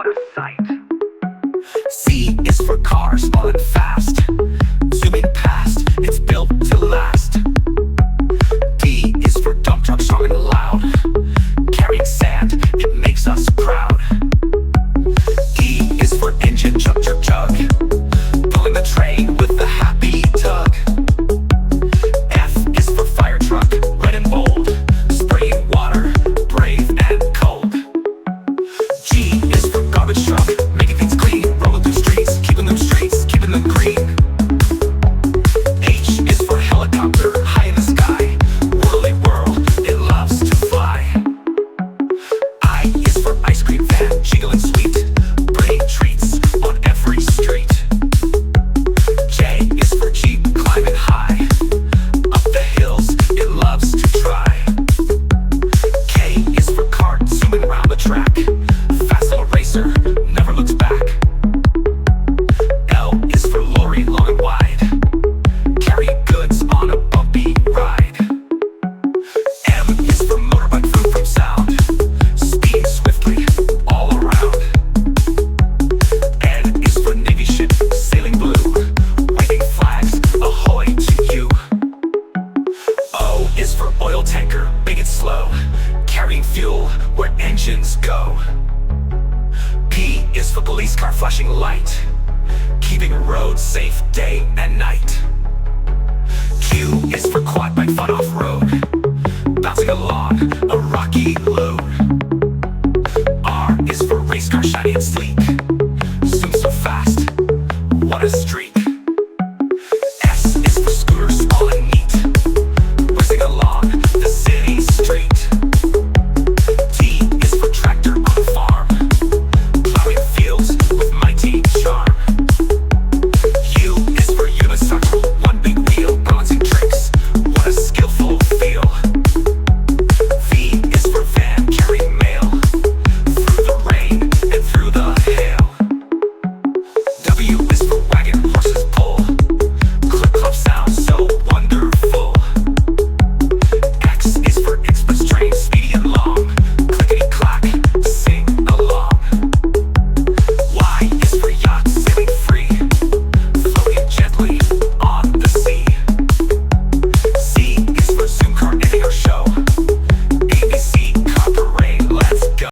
out of sight. C is for car, small and fast, zooming past, it's built to last. D is for dump truck, strong and loud, carrying sand, it makes us proud. E is for engine, chug, chug, chug, pulling the train with a happy tug. F is for fire truck, red and bold, spraying water, brave and cold. G is for garbage truck, making things clean, rolling through streets, keeping them straight, keeping them green. H is for helicopter, high in the sky, whirly world, it loves to fly. I is for ice cream van, jiggling sweet, bringing treats on every street. J is for Jeep, climbing high, up the hills, it loves to try. K is for kart, zooming around the track, fast little racer, never looks back. L is for lorry, long and wide, carrying goods on a bumpy ride. M is for motorbike, free from sound, speeding swiftly all around. N is for navy ship, sailing blue, waving flags, ahoy to you. O is for oil tanker, big and slow, carrying fuel where engines go. P is for police car, flashing light, keeping roads safe day and night. Q is for quad bike, fun off-road, bouncing along a rocky load. R is for race car, shiny and sleek, zoom so fast, what a streak.